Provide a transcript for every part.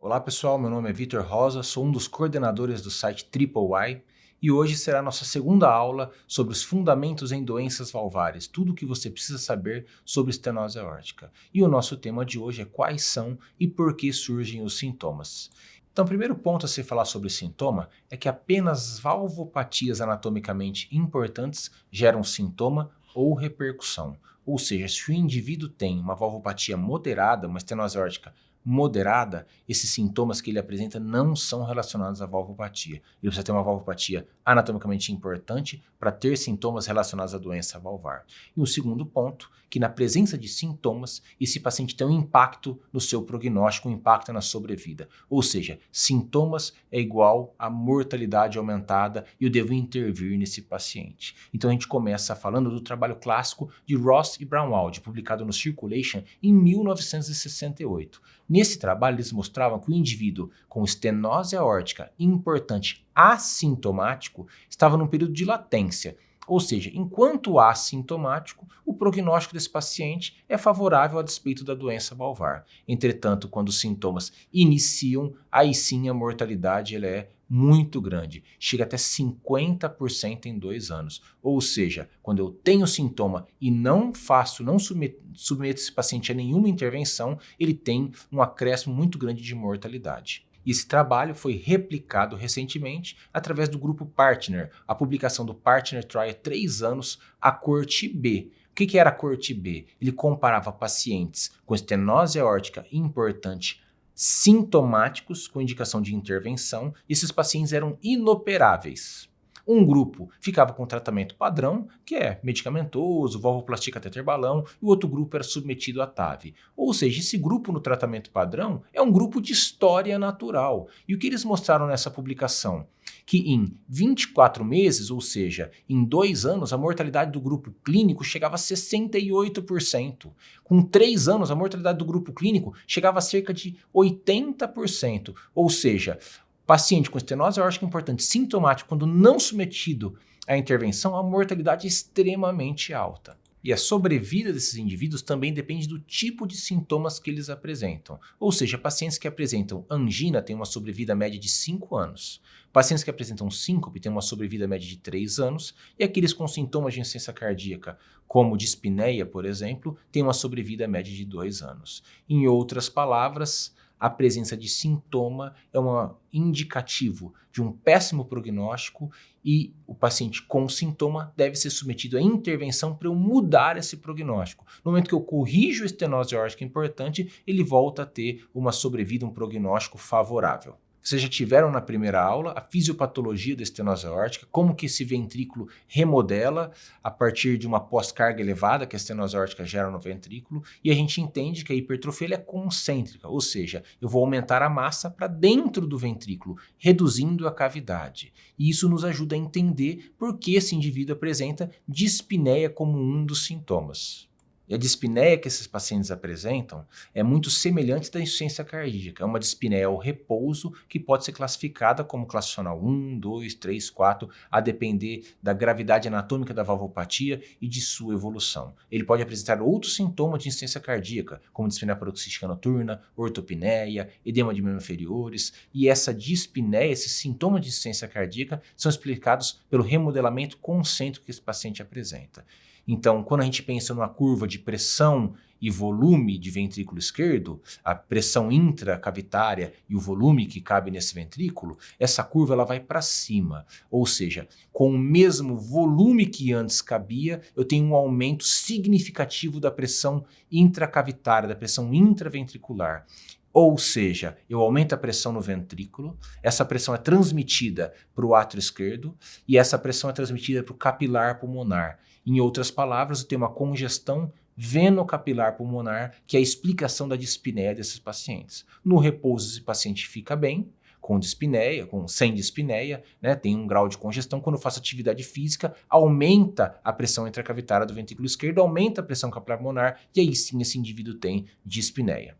Olá pessoal, meu nome é Vitor Rosa, sou um dos coordenadores do site Triple Y e hoje será a nossa segunda aula sobre os fundamentos em doenças valvares, tudo o que você precisa saber sobre estenose aórtica. E o nosso tema de hoje é quais são e por que surgem os sintomas. Então, o primeiro ponto a se falar sobre sintoma é que apenas valvopatias anatomicamente importantes geram sintoma ou repercussão. Ou seja, se o indivíduo tem uma valvopatia moderada, uma estenose aórtica moderada, esses sintomas que ele apresenta não são relacionados à valvopatia. Ele precisa ter uma valvopatia anatomicamente importante para ter sintomas relacionados à doença valvar. E o segundo ponto, que na presença de sintomas, esse paciente tem um impacto no seu prognóstico, um impacto na sobrevida. Ou seja, sintomas é igual a mortalidade aumentada e eu devo intervir nesse paciente. Então a gente começa falando do trabalho clássico de Ross e Braunwald, publicado no Circulation em 1968. Nesse trabalho, eles mostravam que o indivíduo com estenose aórtica importante assintomático estava num período de latência. Ou seja, enquanto assintomático, o prognóstico desse paciente é favorável a despeito da doença valvar. Entretanto, quando os sintomas iniciam, aí sim a mortalidade ela é muito grande, chega até 50% em 2 anos. Ou seja, quando eu tenho sintoma e não submeto esse paciente a nenhuma intervenção, ele tem um acréscimo muito grande de mortalidade. Esse trabalho foi replicado recentemente através do grupo Partner, a publicação do Partner Trial 3 anos, a Coorte B. O que era a Coorte B? Ele comparava pacientes com estenose aórtica importante sintomáticos com indicação de intervenção, e esses pacientes eram inoperáveis. Um grupo ficava com tratamento padrão, que é medicamentoso, valvoplastia catéter balão, e o outro grupo era submetido a TAV. Ou seja, esse grupo no tratamento padrão é um grupo de história natural. E o que eles mostraram nessa publicação? Que em 24 meses, ou seja, em 2 anos, a mortalidade do grupo clínico chegava a 68%. Com 3 anos, a mortalidade do grupo clínico chegava a cerca de 80%. Ou seja, paciente com estenose aórtica importante sintomático, quando não submetido à intervenção, a mortalidade é extremamente alta. E a sobrevida desses indivíduos também depende do tipo de sintomas que eles apresentam. Ou seja, pacientes que apresentam angina têm uma sobrevida média de 5 anos. Pacientes que apresentam síncope têm uma sobrevida média de 3 anos. E aqueles com sintomas de insuficiência cardíaca, como dispneia, por exemplo, têm uma sobrevida média de 2 anos. Em outras palavras, a presença de sintoma é um indicativo de um péssimo prognóstico e o paciente com sintoma deve ser submetido à intervenção para eu mudar esse prognóstico. No momento que eu corrijo a estenose aórtica importante, ele volta a ter uma sobrevida, um prognóstico favorável. Vocês já tiveram na primeira aula a fisiopatologia da estenose aórtica, como que esse ventrículo remodela a partir de uma pós-carga elevada que a estenose aórtica gera no ventrículo, e a gente entende que a hipertrofia é concêntrica, ou seja, eu vou aumentar a massa para dentro do ventrículo, reduzindo a cavidade. E isso nos ajuda a entender por que esse indivíduo apresenta dispneia como um dos sintomas. E a dispneia que esses pacientes apresentam é muito semelhante da insuficiência cardíaca. É uma dispneia ao repouso que pode ser classificada como classacional 1, 2, 3, 4, a depender da gravidade anatômica da valvopatia e de sua evolução. Ele pode apresentar outros sintomas de insuficiência cardíaca, como dispneia paroxística noturna, ortopneia, edema de membros inferiores, e essa dispneia, esses sintomas de insuficiência cardíaca, são explicados pelo remodelamento concêntrico que esse paciente apresenta. Então, quando a gente pensa numa curva de pressão e volume de ventrículo esquerdo, a pressão intracavitária e o volume que cabe nesse ventrículo, essa curva ela vai para cima. Ou seja, com o mesmo volume que antes cabia, eu tenho um aumento significativo da pressão intracavitária, da pressão intraventricular. Ou seja, eu aumento a pressão no ventrículo, essa pressão é transmitida para o átrio esquerdo e essa pressão é transmitida para o capilar pulmonar. Em outras palavras, eu tenho uma congestão venocapilar pulmonar, que é a explicação da dispneia desses pacientes. No repouso, esse paciente fica bem, com dispneia, sem dispneia, né, tem um grau de congestão. Quando eu faço atividade física, aumenta a pressão intracavitária do ventrículo esquerdo, aumenta a pressão capilar pulmonar, e aí sim esse indivíduo tem dispneia.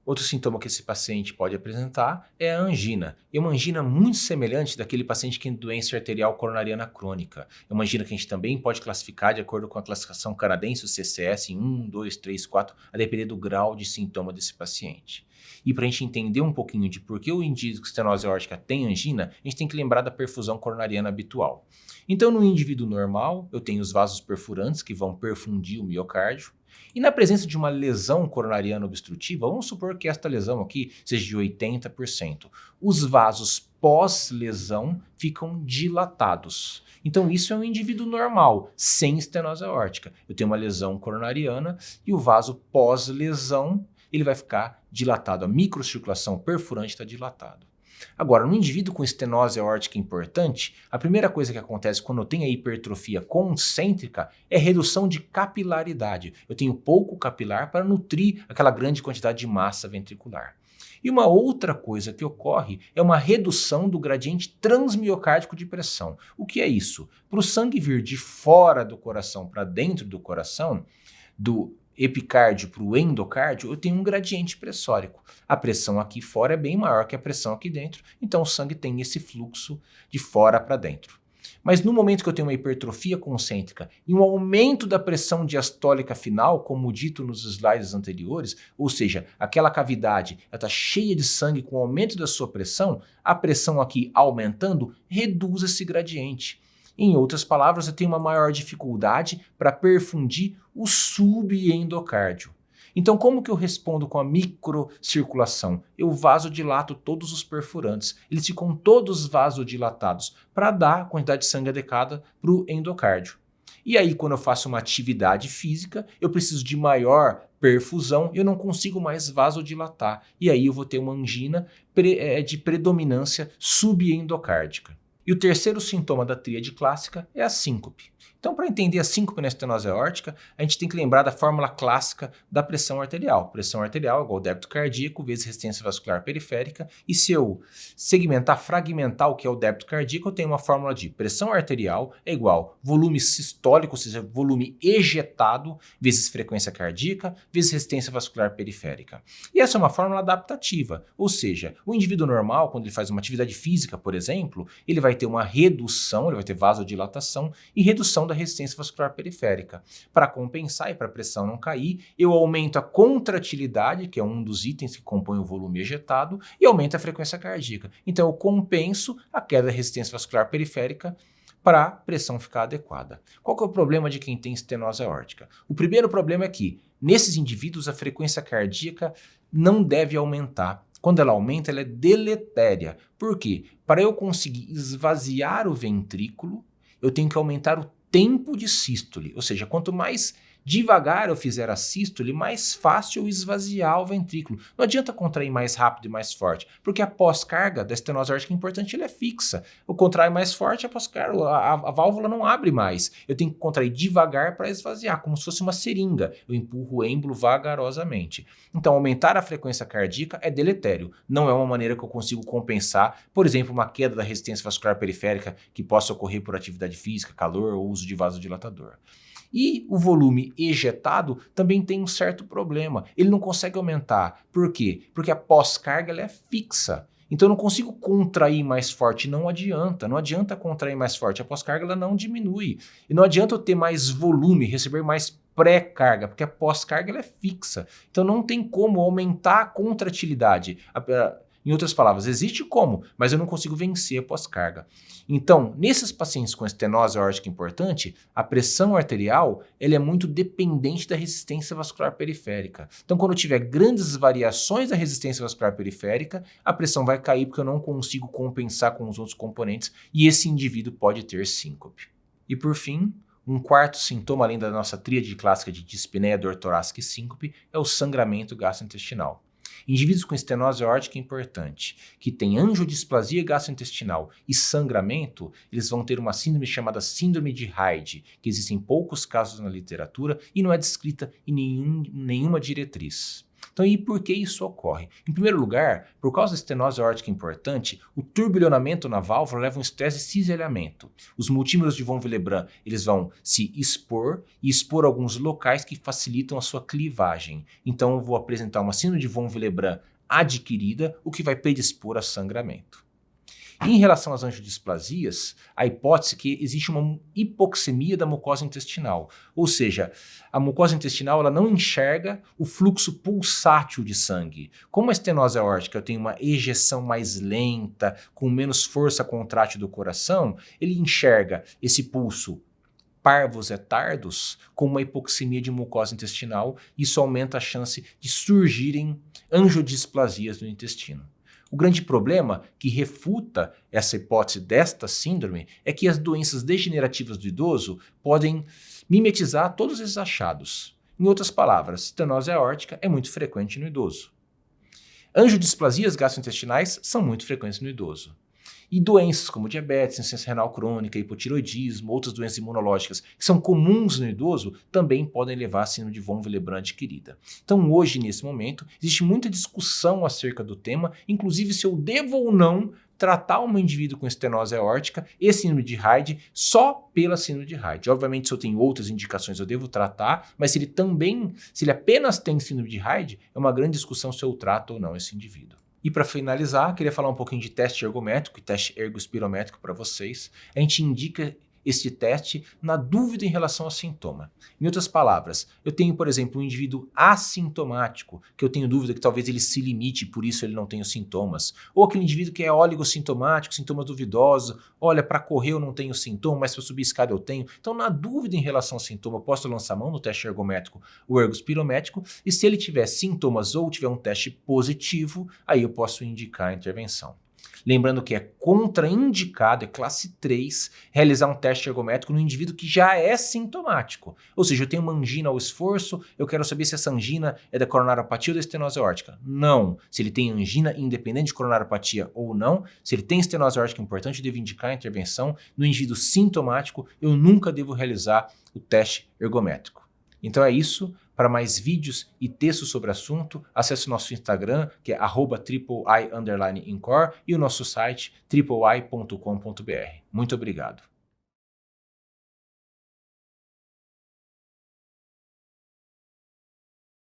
Outro sintoma que esse paciente pode apresentar é a angina. E é uma angina muito semelhante daquele paciente que tem doença arterial coronariana crônica. É uma angina que a gente também pode classificar de acordo com a classificação canadense, o CCS, em 1, 2, 3, 4, a depender do grau de sintoma desse paciente. E para a gente entender um pouquinho de por que o indivíduo com estenose aórtica tem angina, a gente tem que lembrar da perfusão coronariana habitual. Então, no indivíduo normal, eu tenho os vasos perfurantes que vão perfundir o miocárdio. E na presença de uma lesão coronariana obstrutiva, vamos supor que esta lesão aqui seja de 80%. Os vasos pós-lesão ficam dilatados. Então isso é um indivíduo normal, sem estenose aórtica. Eu tenho uma lesão coronariana e o vaso pós-lesão ele vai ficar dilatado. A microcirculação perfurante está dilatado. Agora, no indivíduo com estenose aórtica importante, a primeira coisa que acontece quando eu tenho a hipertrofia concêntrica é redução de capilaridade. Eu tenho pouco capilar para nutrir aquela grande quantidade de massa ventricular. E uma outra coisa que ocorre é uma redução do gradiente transmiocárdico de pressão. O que é isso? Para o sangue vir de fora do coração para dentro do coração, do epicárdio para o endocárdio, eu tenho um gradiente pressórico. A pressão aqui fora é bem maior que a pressão aqui dentro, então o sangue tem esse fluxo de fora para dentro. Mas no momento que eu tenho uma hipertrofia concêntrica e um aumento da pressão diastólica final, como dito nos slides anteriores, ou seja, aquela cavidade está cheia de sangue com o aumento da sua pressão, a pressão aqui aumentando reduz esse gradiente. Em outras palavras, eu tenho uma maior dificuldade para perfundir o subendocárdio. Então, como que eu respondo com a microcirculação? Eu vasodilato todos os perfurantes. Eles ficam todos vasodilatados para dar a quantidade de sangue adequada para o endocárdio. E aí, quando eu faço uma atividade física, eu preciso de maior perfusão, eu não consigo mais vasodilatar. E aí eu vou ter uma angina de predominância subendocárdica. E o terceiro sintoma da tríade clássica é a síncope. Então, para entender a síncope na estenose aórtica, a gente tem que lembrar da fórmula clássica da pressão arterial. Pressão arterial é igual ao débito cardíaco vezes resistência vascular periférica. E se eu fragmentar o que é o débito cardíaco, eu tenho uma fórmula de pressão arterial é igual volume sistólico, ou seja, volume ejetado, vezes frequência cardíaca, vezes resistência vascular periférica. E essa é uma fórmula adaptativa, ou seja, o indivíduo normal, quando ele faz uma atividade física, por exemplo, ele vai ter uma redução, ele vai ter vasodilatação e redução da resistência vascular periférica. Para compensar e para a pressão não cair, eu aumento a contratilidade, que é um dos itens que compõe o volume ejetado, e aumento a frequência cardíaca. Então eu compenso a queda da resistência vascular periférica para a pressão ficar adequada. Qual que é o problema de quem tem estenose aórtica? O primeiro problema é que, nesses indivíduos, a frequência cardíaca não deve aumentar. Quando ela aumenta, ela é deletéria. Por quê? Para eu conseguir esvaziar o ventrículo, eu tenho que aumentar o tempo de sístole, ou seja, quanto mais devagar eu fizer a sístole, mais fácil eu esvaziar o ventrículo. Não adianta contrair mais rápido e mais forte, porque a pós-carga da estenose aórtica importante ela é fixa. Eu contraio mais forte, a pós-carga, a válvula não abre mais. Eu tenho que contrair devagar para esvaziar, como se fosse uma seringa. Eu empurro o êmbolo vagarosamente. Então, aumentar a frequência cardíaca é deletério. Não é uma maneira que eu consigo compensar, por exemplo, uma queda da resistência vascular periférica que possa ocorrer por atividade física, calor ou uso de vasodilatador. E o volume ejetado também tem um certo problema. Ele não consegue aumentar. Por quê? Porque a pós-carga ela é fixa. Então eu não consigo contrair mais forte. Não adianta. Não adianta contrair mais forte. A pós-carga ela não diminui. E não adianta eu ter mais volume, receber mais pré-carga, porque a pós-carga ela é fixa. Então não tem como aumentar a contratilidade. Em outras palavras, existe como, mas eu não consigo vencer a pós-carga. Então, nesses pacientes com estenose aórtica importante, a pressão arterial ela é muito dependente da resistência vascular periférica. Então, quando eu tiver grandes variações da resistência vascular periférica, a pressão vai cair porque eu não consigo compensar com os outros componentes e esse indivíduo pode ter síncope. E por fim, um quarto sintoma, além da nossa tríade clássica de dispneia, dor torácica e síncope, é o sangramento gastrointestinal. Indivíduos com estenose aórtica importante, que têm angiodisplasia gastrointestinal e sangramento, eles vão ter uma síndrome chamada síndrome de Hyde, que existem poucos casos na literatura e não é descrita em nenhuma diretriz. Então, e por que isso ocorre? Em primeiro lugar, por causa da estenose aórtica importante, o turbilhonamento na válvula leva a um estresse de cisalhamento. Os multímeros de von Willebrand, eles vão se expor e expor alguns locais que facilitam a sua clivagem. Então, eu vou apresentar uma síndrome de von Willebrand adquirida, o que vai predispor a sangramento. Em relação às angiodisplasias, a hipótese é que existe uma hipoxemia da mucosa intestinal, ou seja, a mucosa intestinal ela não enxerga o fluxo pulsátil de sangue. Como a estenose aórtica eu tenho uma ejeção mais lenta, com menos força contrátil do coração, ele enxerga esse pulso parvos et tardos com uma hipoxemia de mucosa intestinal. Isso aumenta a chance de surgirem angiodisplasias no intestino. O grande problema que refuta essa hipótese desta síndrome é que as doenças degenerativas do idoso podem mimetizar todos esses achados. Em outras palavras, estenose aórtica é muito frequente no idoso. Angiodisplasias gastrointestinais são muito frequentes no idoso. E doenças como diabetes, insuficiência renal crônica, hipotiroidismo, outras doenças imunológicas que são comuns no idoso também podem levar a síndrome de von Willebrand adquirida. Então hoje, nesse momento, existe muita discussão acerca do tema, inclusive se eu devo ou não tratar um indivíduo com estenose aórtica e síndrome de Hyde só pela síndrome de Hyde. Obviamente, se eu tenho outras indicações, eu devo tratar, mas se ele apenas tem síndrome de Hyde, é uma grande discussão se eu trato ou não esse indivíduo. E para finalizar, queria falar um pouquinho de teste ergométrico e teste ergospirométrico para vocês. A gente indica este teste na dúvida em relação ao sintoma. Em outras palavras, eu tenho, por exemplo, um indivíduo assintomático, que eu tenho dúvida que talvez ele se limite, por isso ele não tenha os sintomas. Ou aquele indivíduo que é oligossintomático, sintomas duvidosos, olha, para correr eu não tenho sintoma, mas para subir escada eu tenho. Então, na dúvida em relação ao sintoma, eu posso lançar a mão no teste ergométrico ou ergospirométrico, e se ele tiver sintomas ou tiver um teste positivo, aí eu posso indicar a intervenção. Lembrando que é contraindicado, é classe 3, realizar um teste ergométrico no indivíduo que já é sintomático. Ou seja, eu tenho uma angina ao esforço, eu quero saber se essa angina é da coronariopatia ou da estenose aórtica. Não. Se ele tem angina independente de coronariopatia ou não, se ele tem estenose aórtica importante, eu devo indicar a intervenção. No indivíduo sintomático, eu nunca devo realizar o teste ergométrico. Então é isso. Para mais vídeos e textos sobre o assunto, acesse o nosso Instagram, que é @III_Encore, e o nosso site triplei.com.br. Muito obrigado.